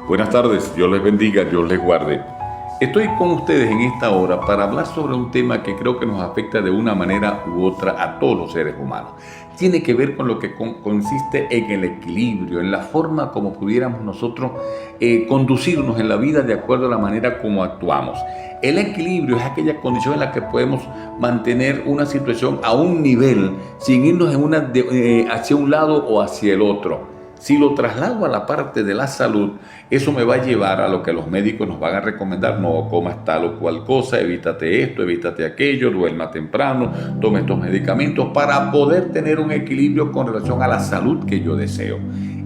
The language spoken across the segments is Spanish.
Buenas tardes, Dios les bendiga, Dios les guarde. Estoy con ustedes en esta hora para hablar sobre un tema que creo que nos afecta de una manera u otra a todos los seres humanos. Tiene que ver con lo que consiste en el equilibrio, en la forma como pudiéramos nosotros conducirnos en la vida de acuerdo a la manera como actuamos. El equilibrio es aquella condición en la que podemos mantener una situación a un nivel sin irnos hacia un lado o hacia el otro. Si lo traslado a la parte de la salud, eso me va a llevar a lo que los médicos nos van a recomendar: no comas tal o cual cosa, evítate esto, evítate aquello, duerma temprano, tome estos medicamentos para poder tener un equilibrio con relación a la salud que yo deseo.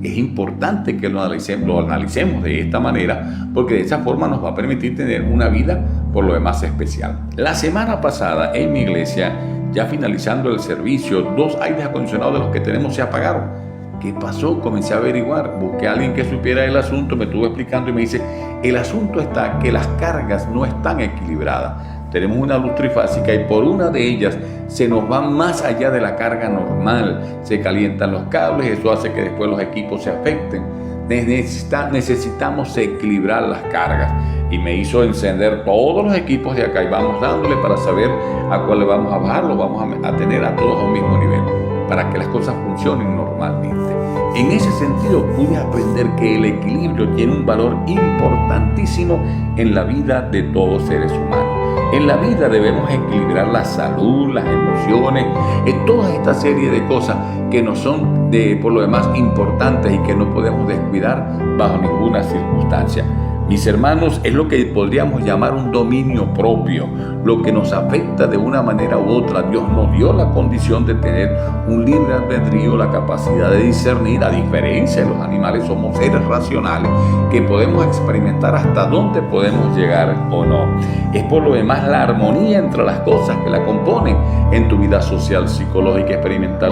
Es importante que lo analicemos de esta manera, porque de esa forma nos va a permitir tener una vida por lo demás especial. La semana pasada en mi iglesia, ya finalizando el servicio, 2 aires acondicionados de los que tenemos se apagaron. ¿Qué pasó? Comencé a averiguar, busqué a alguien que supiera el asunto, me estuvo explicando y me dice: el asunto está que las cargas no están equilibradas. Tenemos una luz trifásica y por una de ellas se nos va más allá de la carga normal. Se calientan los cables, eso hace que después los equipos se afecten. Necesitamos equilibrar las cargas. Y me hizo encender todos los equipos de acá y vamos dándole para saber a cuál le vamos a bajar, lo vamos a tener a todos a un mismo nivel, para que las cosas funcionen normalmente. En ese sentido pude aprender que el equilibrio tiene un valor importantísimo en la vida de todos seres humanos. En la vida debemos equilibrar la salud, las emociones, toda esta serie de cosas que nos son por lo demás importantes y que no podemos descuidar bajo ninguna circunstancia. Mis hermanos, es lo que podríamos llamar un dominio propio, lo que nos afecta de una manera u otra. Dios nos dio la condición de tener un libre albedrío, la capacidad de discernir. A diferencia de los animales, somos seres racionales que podemos experimentar hasta dónde podemos llegar o no. Es por lo demás la armonía entre las cosas que la componen en tu vida social, psicológica, experimental.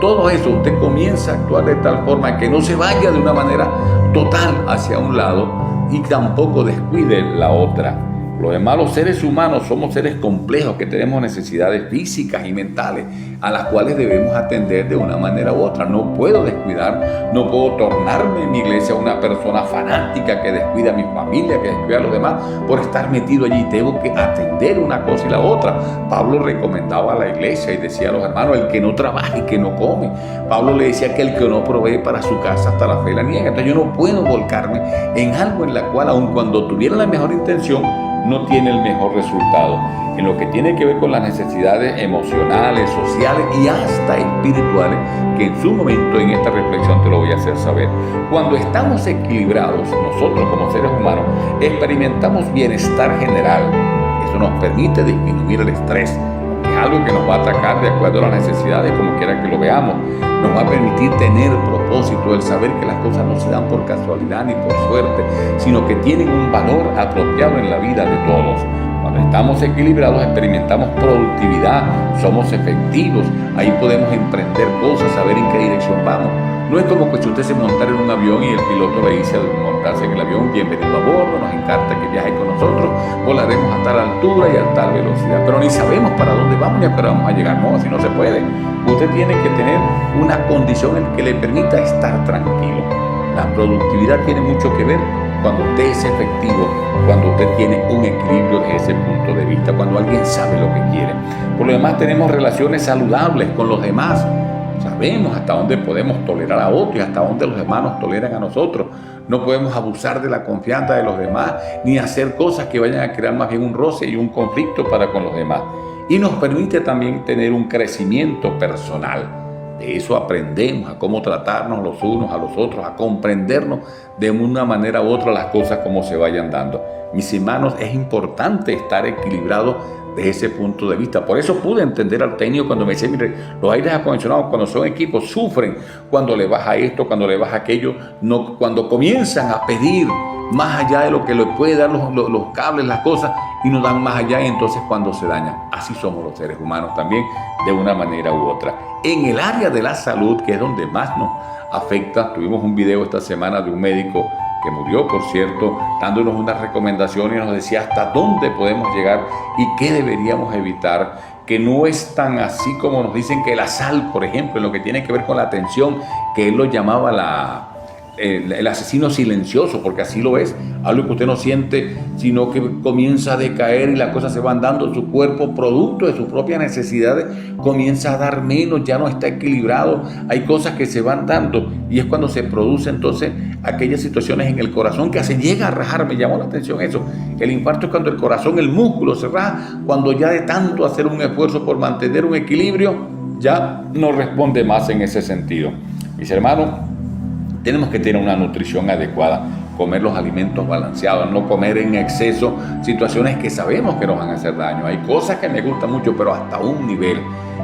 Todo eso usted comienza a actuar de tal forma que no se vaya de una manera total hacia un lado y tampoco descuide la otra. Lo demás, los seres humanos somos seres complejos que tenemos necesidades físicas y mentales a las cuales debemos atender de una manera u otra. No puedo descuidar, no puedo tornarme en mi iglesia una persona fanática que descuida a mi familia, que descuida a los demás por estar metido allí. Tengo que atender una cosa y la otra. Pablo recomendaba a la iglesia y decía a los hermanos: el que no trabaja y que no come. Pablo le decía que el que no provee para su casa hasta la fe la niega. Entonces yo no puedo volcarme en algo en la cual, aun cuando tuviera la mejor intención, no tiene el mejor resultado. En lo que tiene que ver con las necesidades emocionales, sociales y hasta espirituales, que en su momento en esta reflexión te lo voy a hacer saber. Cuando estamos equilibrados, nosotros como seres humanos experimentamos bienestar general. Eso nos permite disminuir el estrés, que es algo que nos va a atacar de acuerdo a las necesidades, como quiera que lo veamos. Nos va a permitir tener propósito, el saber que las cosas no se dan por casualidad ni por suerte, sino que tienen un valor apropiado en la vida de todos. Cuando estamos equilibrados experimentamos productividad, somos efectivos, ahí podemos emprender cosas, saber en qué dirección vamos. No es como que si usted se montara en un avión y el piloto le dice al montarse en el avión: bienvenido a bordo, nos encanta que viaje con nosotros, volaremos a tal altura y a tal velocidad, pero ni sabemos para dónde vamos ni a qué hora vamos a llegar. No, así no se puede. Usted tiene que tener una condición en que le permita estar tranquilo. La productividad tiene mucho que ver cuando usted es efectivo, cuando usted tiene un equilibrio desde ese punto de vista, cuando alguien sabe lo que quiere. Por lo demás, tenemos relaciones saludables con los demás. Sabemos hasta dónde podemos tolerar a otros y hasta dónde los demás nos toleran a nosotros. No podemos abusar de la confianza de los demás ni hacer cosas que vayan a crear más bien un roce y un conflicto para con los demás. Y nos permite también tener un crecimiento personal. De eso aprendemos a cómo tratarnos los unos a los otros, a comprendernos de una manera u otra las cosas como se vayan dando. Mis hermanos, es importante estar equilibrado desde ese punto de vista. Por eso pude entender al técnico cuando me decía: mire, los aires acondicionados cuando son equipos sufren cuando le baja esto, cuando le baja aquello, no, cuando comienzan a pedir más allá de lo que le puede dar los cables, las cosas, y no dan más allá, y entonces cuando se dañan. Así somos los seres humanos también, de una manera u otra. En el área de la salud, que es donde más nos afecta, tuvimos un video esta semana de un médico que murió, por cierto, dándonos unas recomendaciones y nos decía hasta dónde podemos llegar y qué deberíamos evitar, que no es tan así como nos dicen que la sal, por ejemplo, en lo que tiene que ver con la atención, que él lo llamaba el asesino silencioso, porque así lo es, algo que usted no siente, sino que comienza a decaer y las cosas se van dando, su cuerpo, producto de sus propias necesidades, comienza a dar menos, ya no está equilibrado, hay cosas que se van dando y es cuando se produce entonces aquellas situaciones en el corazón que se llega a rajar. Me llamó la atención eso. El infarto es cuando el corazón, el músculo se raja, cuando ya de tanto hacer un esfuerzo por mantener un equilibrio, ya no responde más en ese sentido. Mis hermanos, tenemos que tener una nutrición adecuada, comer los alimentos balanceados, no comer en exceso situaciones que sabemos que nos van a hacer daño. Hay cosas que me gustan mucho, pero hasta un nivel.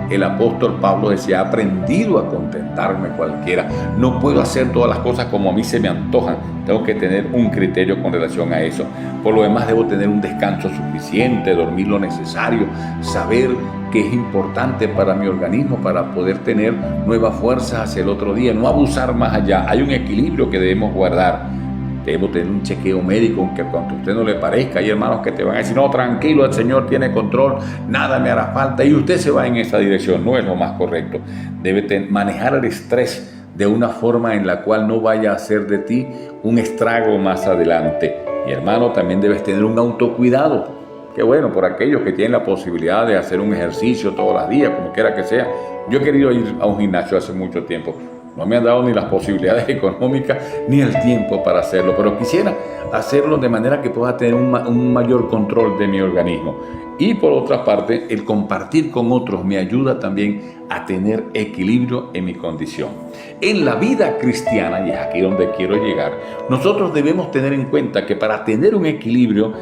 El apóstol Pablo decía: he aprendido a contentarme cualquiera. No puedo hacer todas las cosas como a mí se me antojan. Tengo que tener un criterio con relación a eso. Por lo demás, debo tener un descanso suficiente, dormir lo necesario, saber que es importante para mi organismo para poder tener nuevas fuerzas hacia el otro día. No abusar más allá. Hay un equilibrio que debemos guardar. Debo tener un chequeo médico, aunque cuando a usted no le parezca. Hay hermanos que te van a decir: no, tranquilo, el Señor tiene control, nada me hará falta, y usted se va en esa dirección. No es lo más correcto. Debe manejar el estrés de una forma en la cual no vaya a hacer de ti un estrago más adelante. Mi hermano, también debes tener un autocuidado. Qué bueno por aquellos que tienen la posibilidad de hacer un ejercicio todos los días, como quiera que sea. Yo he querido ir a un gimnasio hace mucho tiempo. No me han dado ni las posibilidades económicas ni el tiempo para hacerlo, pero quisiera hacerlo de manera que pueda tener un mayor control de mi organismo. Y por otra parte, el compartir con otros me ayuda también a tener equilibrio en mi condición. En la vida cristiana, y es aquí donde quiero llegar, nosotros debemos tener en cuenta que para tener un equilibrio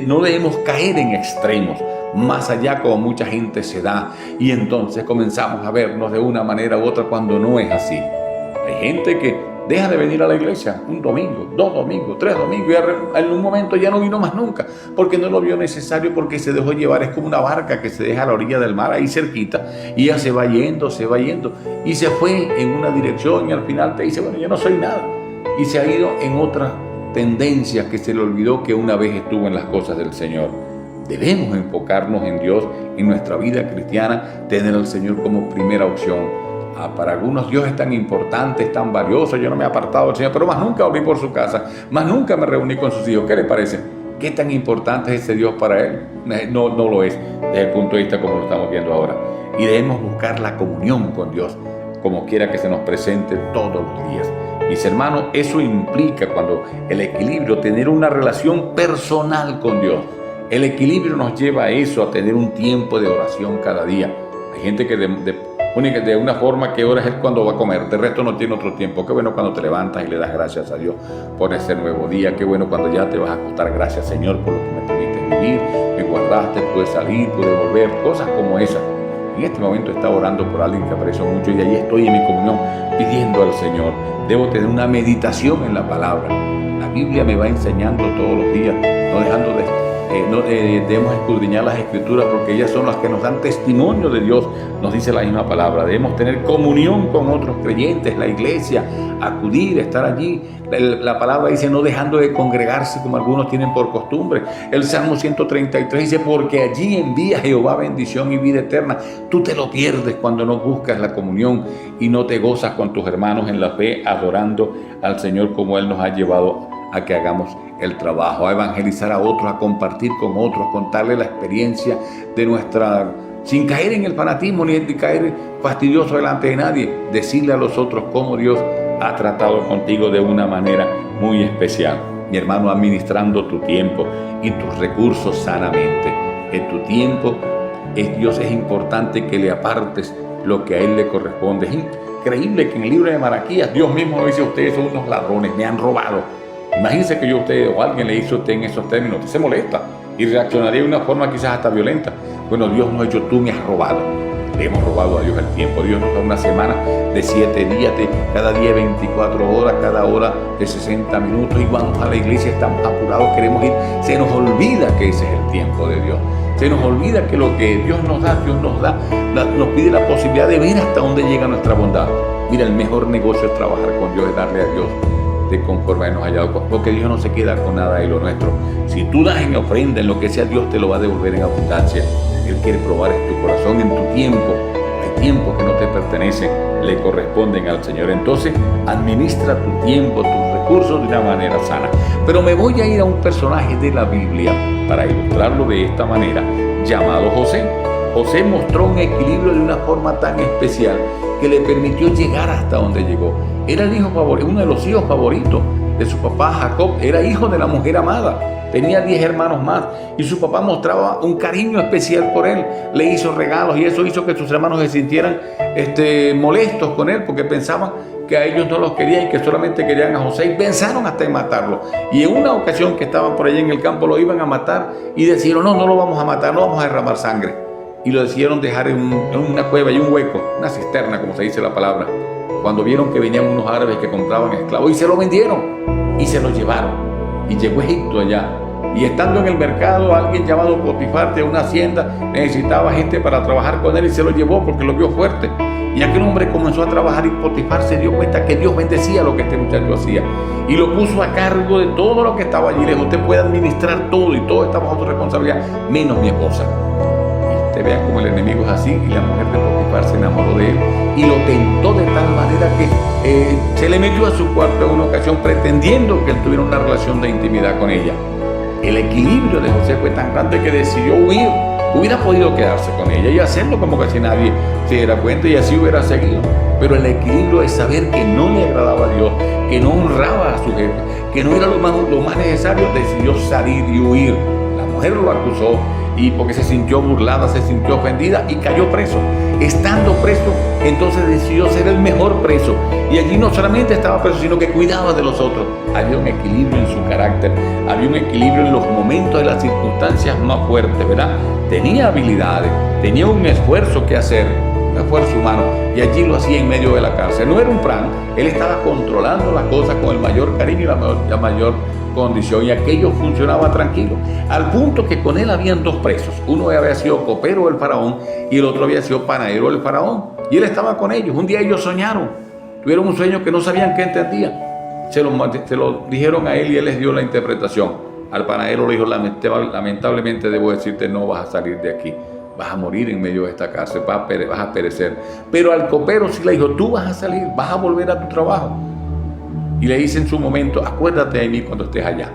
no debemos caer en extremos, más allá como mucha gente se da, y entonces comenzamos a vernos de una manera u otra cuando no es así. Hay gente que deja de venir a la iglesia un domingo, 2 domingos, 3 domingos, y en un momento ya no vino más nunca, porque no lo vio necesario, porque se dejó llevar. Es como una barca que se deja a la orilla del mar, ahí cerquita, y ya se va yendo, y se fue en una dirección, y al final te dice: bueno, yo no soy nada, y se ha ido en otras tendencias que se le olvidó que una vez estuvo en las cosas del Señor. Debemos enfocarnos en Dios, en nuestra vida cristiana, tener al Señor como primera opción. Para algunos Dios es tan importante, es tan valioso. Yo no me he apartado del Señor, pero más nunca volví por su casa, más nunca me reuní con sus hijos. ¿Qué le parece? ¿Qué tan importante es ese Dios para él? No lo es desde el punto de vista como lo estamos viendo ahora. Y debemos buscar la comunión con Dios, como quiera que se nos presente todos los días. Mis hermanos, eso implica, cuando el equilibrio, tener una relación personal con Dios. El equilibrio nos lleva a eso, a tener un tiempo de oración cada día. Hay gente que de una forma que ora es cuando va a comer, de resto no tiene otro tiempo. Qué bueno cuando te levantas y le das gracias a Dios por ese nuevo día. Qué bueno cuando ya te vas a acostar: gracias, Señor, por lo que me permitiste vivir, me guardaste, pude salir, pude volver, cosas como esas. En este momento estaba orando por alguien que aprecio mucho, y allí estoy en mi comunión pidiendo al Señor. Debo tener una meditación en la palabra. La Biblia me va enseñando todos los días, no dejando debemos escudriñar las Escrituras, porque ellas son las que nos dan testimonio de Dios. Nos dice la misma palabra. Debemos tener comunión con otros creyentes, la iglesia, acudir, estar allí. La palabra dice: no dejando de congregarse como algunos tienen por costumbre. El Salmo 133 dice: porque allí envía Jehová bendición y vida eterna. Tú te lo pierdes cuando no buscas la comunión y no te gozas con tus hermanos en la fe, adorando al Señor como Él nos ha llevado a que hagamos el trabajo, a evangelizar a otros, a compartir con otros, contarle la experiencia de nuestra, sin caer en el fanatismo ni caer fastidioso delante de nadie, decirle a los otros cómo Dios ha tratado contigo de una manera muy especial. Mi hermano, administrando tu tiempo y tus recursos sanamente. En tu tiempo, Dios es importante que le apartes lo que a Él le corresponde. Es increíble que en el libro de Malaquías Dios mismo nos dice: ustedes son unos ladrones, me han robado. Imagínense que yo a usted o alguien le hizo a usted en esos términos, usted se molesta y reaccionaría de una forma quizás hasta violenta. Bueno, Dios nos ha dicho: tú me has robado. Le hemos robado a Dios el tiempo. Dios nos da una semana de 7 días, cada día 24 horas, cada hora de 60 minutos, y vamos a la iglesia, estamos apurados, queremos ir. Se nos olvida que ese es el tiempo de Dios. Se nos olvida que lo que Dios nos da, nos pide la posibilidad de ver hasta dónde llega nuestra bondad. Mira, el mejor negocio es trabajar con Dios, es darle a Dios de conforme a nos haya dado, porque Dios no se queda con nada de lo nuestro. Si tú das en ofrenda, en lo que sea, Dios te lo va a devolver en abundancia. Él quiere probar en tu corazón, en tu tiempo. Hay tiempos que no te pertenecen le corresponden al Señor. Entonces, administra tu tiempo, tus recursos de una manera sana. Pero me voy a ir a un personaje de la Biblia para ilustrarlo de esta manera, llamado José. José mostró un equilibrio de una forma tan especial que le permitió llegar hasta donde llegó. Era el hijo favorito, uno de los hijos favoritos de su papá Jacob. Era hijo de la mujer amada. Tenía 10 hermanos más y su papá mostraba un cariño especial por él. Le hizo regalos y eso hizo que sus hermanos se sintieran molestos con él porque pensaban que a ellos no los querían y que solamente querían a José, y pensaron hasta en matarlo. Y en una ocasión que estaban por allí en el campo lo iban a matar y decidieron: no lo vamos a matar, no vamos a derramar sangre. Y lo decidieron dejar en una cueva y un hueco, una cisterna, como se dice la palabra, cuando vieron que venían unos árabes que compraban esclavos y se lo vendieron y se lo llevaron. Y llegó a Egipto allá. Y estando en el mercado, alguien llamado Potifar de una hacienda necesitaba gente para trabajar con él y se lo llevó porque lo vio fuerte. Y aquel hombre comenzó a trabajar y Potifar se dio cuenta que Dios bendecía lo que este muchacho hacía y lo puso a cargo de todo lo que estaba allí lejos. Usted puede administrar todo y todo está bajo su responsabilidad, menos mi esposa. Y usted vea cómo el enemigo es así, y la mujer de Potifar se enamoró de él y lo tentó de tal manera que se le metió a su cuarto en una ocasión pretendiendo que él tuviera una relación de intimidad con ella. El equilibrio de José fue tan grande que decidió huir. Hubiera podido quedarse con ella y hacerlo como que si nadie se diera cuenta y así hubiera seguido. Pero el equilibrio es saber que no le agradaba a Dios, que no honraba a su jefe, que no era lo más necesario. Decidió salir y huir. La mujer lo acusó y porque se sintió burlada, se sintió ofendida y cayó preso. Estando preso, entonces decidió ser el mejor preso. Y allí no solamente estaba preso, sino que cuidaba de los otros. Había un equilibrio en su carácter, había un equilibrio en los momentos de las circunstancias más fuertes, ¿verdad? Tenía habilidades, tenía un esfuerzo que hacer, un esfuerzo humano, y allí lo hacía en medio de la cárcel. No era un plan, él estaba controlando las cosas con el mayor cariño y la mayor condición, y aquello funcionaba tranquilo, al punto que con él habían 2 presos. Uno había sido copero del faraón y el otro había sido panadero del faraón, y él estaba con ellos. Un día ellos soñaron, tuvieron un sueño que no sabían qué entendían. Se lo dijeron a él y él les dio la interpretación. Al panadero le dijo: lamentablemente debo decirte, no vas a salir de aquí, vas a morir en medio de esta cárcel, vas a perecer. Pero al copero sí le dijo: tú vas a salir, vas a volver a tu trabajo. Y le dice en su momento: acuérdate de mí cuando estés allá.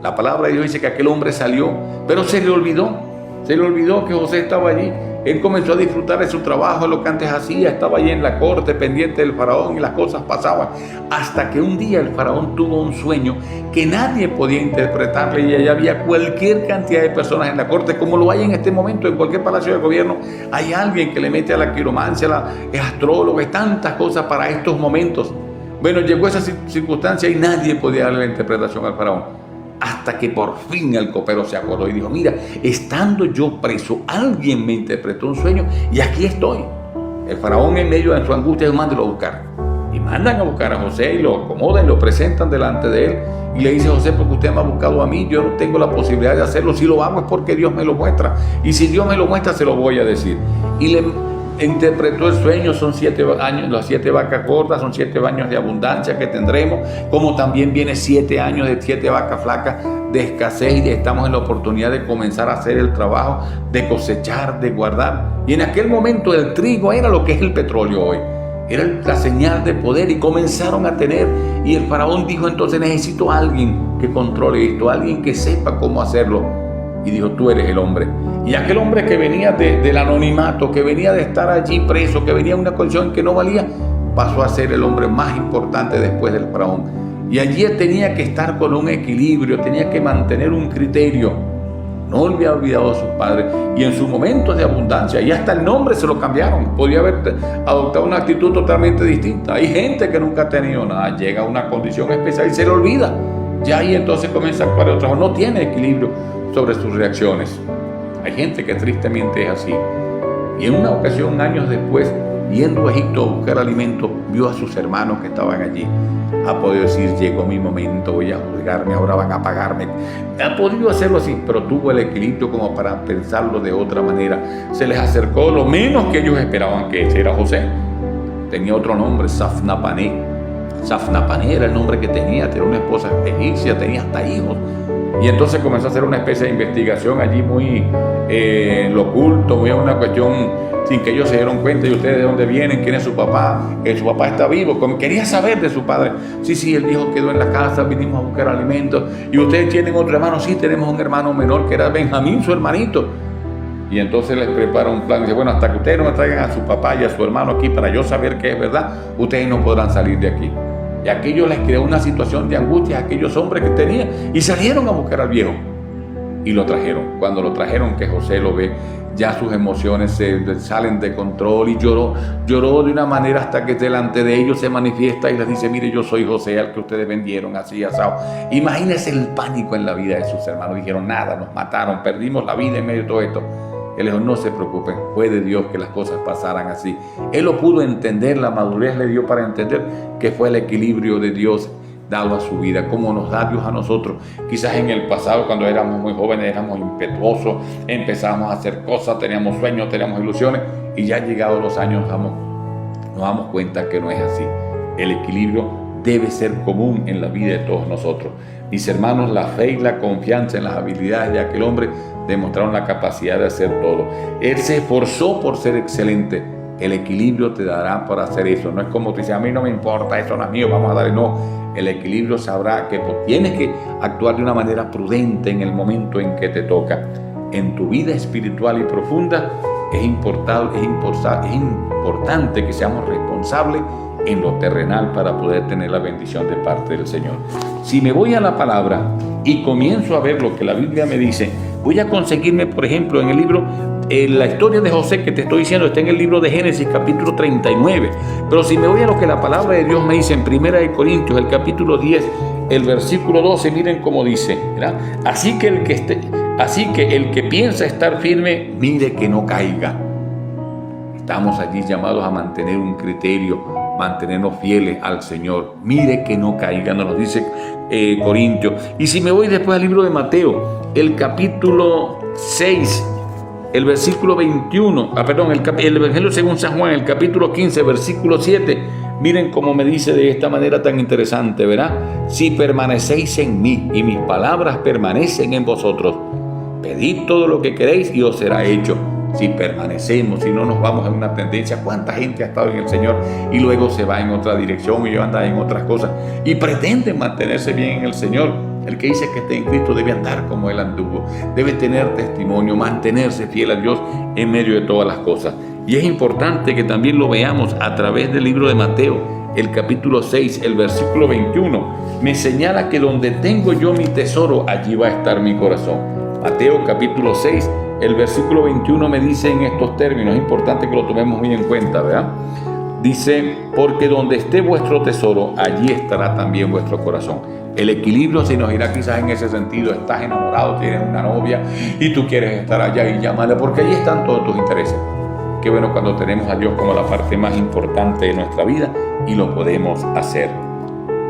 La palabra de Dios dice que aquel hombre salió, pero se le olvidó que José estaba allí. Él comenzó a disfrutar de su trabajo, lo que antes hacía, estaba allí en la corte pendiente del faraón y las cosas pasaban. Hasta que un día el faraón tuvo un sueño que nadie podía interpretarle y allá había cualquier cantidad de personas en la corte, como lo hay en este momento en cualquier palacio de gobierno. Hay alguien que le mete a la quiromancia, es astrólogo, y tantas cosas para estos momentos. Bueno, llegó esa circunstancia y nadie podía darle la interpretación al faraón. Hasta que por fin el copero se acordó y dijo: mira, estando yo preso, alguien me interpretó un sueño y aquí estoy. El faraón, en medio de su angustia, dijo: mándelo a buscar. Y mandan a buscar a José y lo acomodan, lo presentan delante de él. Y le dice: José, porque usted me ha buscado a mí, yo no tengo la posibilidad de hacerlo. Si lo hago es porque Dios me lo muestra. Y si Dios me lo muestra, se lo voy a decir. Y le interpretó el sueño. Son 7 años, las 7 vacas gordas, son 7 años de abundancia que tendremos, como también viene 7 años de 7 vacas flacas de escasez, y estamos en la oportunidad de comenzar a hacer el trabajo de cosechar, de guardar. Y en aquel momento el trigo era lo que es el petróleo hoy, era la señal de poder, y comenzaron a tener. Y el faraón dijo entonces: necesito a alguien que controle esto, alguien que sepa cómo hacerlo. Y dijo: tú eres el hombre. Y aquel hombre que venía del anonimato, que venía de estar allí preso, que venía en una condición que no valía, pasó a ser el hombre más importante después del faraón. Y allí él tenía que estar con un equilibrio, tenía que mantener un criterio. No le había olvidado a sus padres, y en sus momentos de abundancia, y hasta el nombre se lo cambiaron. Podía haber adoptado una actitud totalmente distinta. Hay gente que nunca ha tenido nada, llega a una condición especial y se le olvida. Ya ahí entonces comienza a actuar de otra forma, no tiene equilibrio sobre sus reacciones. Hay gente que tristemente es así. Y en una ocasión, años después, yendo a Egipto a buscar alimento, vio a sus hermanos que estaban allí. Ha podido decir: llegó mi momento, voy a juzgarme, ahora van a pagarme. Ha podido hacerlo así, pero tuvo el equilibrio como para pensarlo de otra manera. Se les acercó lo menos que ellos esperaban, que ese era José. Tenía otro nombre, Safnapané. Safnapané era el nombre que tenía una esposa egipcia, tenía hasta hijos. Y entonces comenzó a hacer una especie de investigación allí muy lo oculto, muy una cuestión sin que ellos se dieron cuenta. ¿Y ustedes de dónde vienen? ¿Quién es su papá? Su papá está vivo. Quería saber de su padre. Sí, el viejo quedó en la casa, vinimos a buscar alimentos. ¿Y ustedes tienen otro hermano? Sí, tenemos un hermano menor que era Benjamín, su hermanito. Y entonces les prepara un plan. Dice, bueno, hasta que ustedes no me traigan a su papá y a su hermano aquí para yo saber que es verdad, ustedes no podrán salir de aquí. Y aquello les creó una situación de angustia a aquellos hombres que tenían. Y salieron a buscar al viejo. Y lo trajeron. Cuando lo trajeron, que José lo ve, ya sus emociones se salen de control y lloró de una manera hasta que delante de ellos se manifiesta y les dice, mire, yo soy José, al que ustedes vendieron, así, asado. Imagínense el pánico en la vida de sus hermanos. Dijeron, nada, nos mataron, perdimos la vida en medio de todo esto. Él dijo, no se preocupen, fue de Dios que las cosas pasaran así. Él lo pudo entender, la madurez le dio para entender que fue el equilibrio de Dios dado a su vida, como nos da Dios a nosotros. Quizás en el pasado, cuando éramos muy jóvenes, éramos impetuosos, empezábamos a hacer cosas, teníamos sueños, teníamos ilusiones, y ya llegados los años nos damos cuenta que no es así. El equilibrio debe ser común en la vida de todos nosotros. Mis hermanos, la fe y la confianza en las habilidades de aquel hombre demostraron la capacidad de hacer todo. Él se esforzó por ser excelente. El equilibrio te dará para hacer eso. No es como tú dices, a mí no me importa, eso no es mío, vamos a darle. No, el equilibrio sabrá que tienes que actuar de una manera prudente en el momento en que te toca. En tu vida espiritual y profunda es importante que seamos responsables en lo terrenal para poder tener la bendición de parte del Señor. Si me voy a la palabra y comienzo a ver lo que la Biblia me dice, voy a conseguirme, por ejemplo, en el libro, la historia de José que te estoy diciendo está en el libro de Génesis, capítulo 39. Pero si me voy a lo que la palabra de Dios me dice en 1 Corintios, el capítulo 10, el versículo 12, miren cómo dice, ¿verdad? Así que el que piensa estar firme, mire que no caiga. Estamos allí llamados a mantener un criterio, mantenernos fieles al Señor. Mire que no caiga, nos dice Corintios. Y si me voy después al libro de Mateo, el capítulo 6, el versículo 21, el Evangelio según San Juan, el capítulo 15, versículo 7, miren cómo me dice de esta manera tan interesante, ¿verdad? Si permanecéis en mí y mis palabras permanecen en vosotros, pedid todo lo que queréis y os será hecho. Si permanecemos, si no nos vamos en una tendencia. ¿Cuánta gente ha estado en el Señor y luego se va en otra dirección y anda en otras cosas y pretenden mantenerse bien en el Señor? El que dice que está en Cristo debe andar como Él anduvo, debe tener testimonio, mantenerse fiel a Dios en medio de todas las cosas. Y es importante que también lo veamos a través del libro de Mateo, el capítulo 6, el versículo 21. Me señala que donde tengo yo mi tesoro, allí va a estar mi corazón. Mateo capítulo 6, el versículo 21 me dice en estos términos, es importante que lo tomemos muy en cuenta, ¿verdad? Dice, porque donde esté vuestro tesoro, allí estará también vuestro corazón. El equilibrio se nos irá quizás en ese sentido. Estás enamorado, tienes una novia y tú quieres estar allá y llamarle, porque allí están todos tus intereses. Qué bueno cuando tenemos a Dios como la parte más importante de nuestra vida y lo podemos hacer.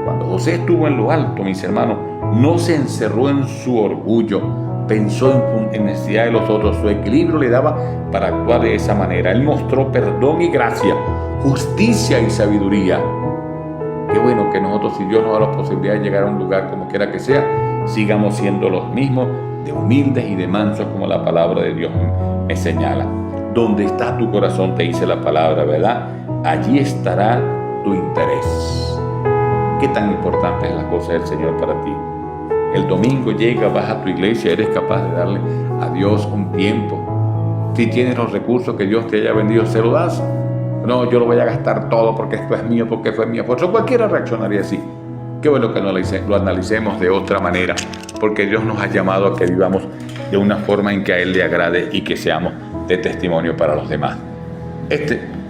Cuando José estuvo en lo alto, mis hermanos, no se encerró en su orgullo, pensó en necesidad de los otros. Su equilibrio le daba para actuar de esa manera. Él mostró perdón y gracia, justicia y sabiduría. Qué bueno que nosotros, si Dios nos da la posibilidad de llegar a un lugar como quiera que sea, sigamos siendo los mismos, de humildes y de mansos, como la palabra de Dios me señala. Donde está tu corazón, te dice la palabra, ¿verdad? Allí estará tu interés. ¿Qué tan importante es la cosa del Señor para ti? El domingo llega, vas a tu iglesia, eres capaz de darle a Dios un tiempo. Si tienes los recursos que Dios te haya vendido, ¿se lo das? No, yo lo voy a gastar todo porque esto es mío, porque fue mío. Por eso cualquiera reaccionaría así. Qué bueno que lo analicemos de otra manera, porque Dios nos ha llamado a que vivamos de una forma en que a Él le agrade y que seamos de testimonio para los demás.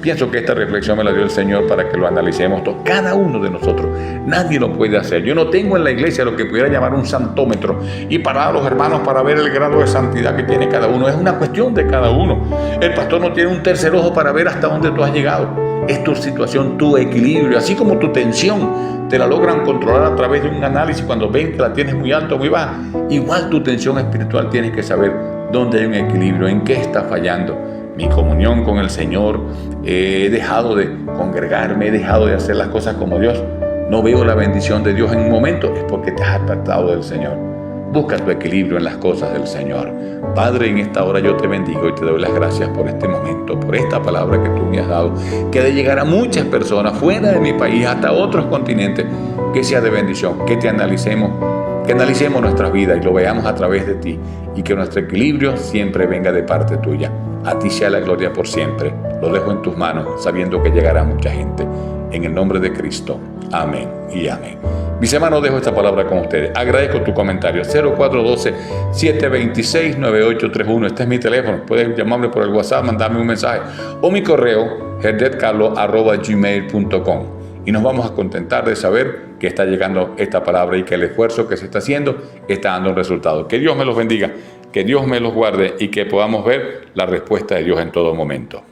Pienso que esta reflexión me la dio el Señor para que lo analicemos todos, cada uno de nosotros. Nadie lo puede hacer. Yo no tengo en la iglesia lo que pudiera llamar un santómetro y parar a los hermanos para ver el grado de santidad que tiene cada uno. Es una cuestión de cada uno. El pastor no tiene un tercer ojo para ver hasta dónde tú has llegado. Es tu situación, tu equilibrio, así como tu tensión te la logran controlar a través de un análisis cuando ven que la tienes muy alta o muy baja. Igual tu tensión espiritual tienes que saber dónde hay un equilibrio, en qué está fallando. Mi comunión con el Señor, he dejado de congregarme, he dejado de hacer las cosas como Dios. No veo la bendición de Dios en un momento, es porque te has apartado del Señor. Busca tu equilibrio en las cosas del Señor. Padre, en esta hora yo te bendigo y te doy las gracias por este momento, por esta palabra que tú me has dado, que de llegar a muchas personas fuera de mi país, hasta otros continentes, que sea de bendición, que analicemos nuestras vidas y lo veamos a través de ti, y que nuestro equilibrio siempre venga de parte tuya. A ti sea la gloria por siempre. Lo dejo en tus manos, sabiendo que llegará mucha gente. En el nombre de Cristo. Amén y amén. Mis hermanos, dejo esta palabra con ustedes. Agradezco tu comentario. 0412-726-9831. Este es mi teléfono. Puedes llamarme por el WhatsApp, mandarme un mensaje. O mi correo, herdetcarlo@gmail.com. Y nos vamos a contentar de saber que está llegando esta palabra y que el esfuerzo que se está haciendo está dando un resultado. Que Dios me los bendiga, que Dios me los guarde y que podamos ver la respuesta de Dios en todo momento.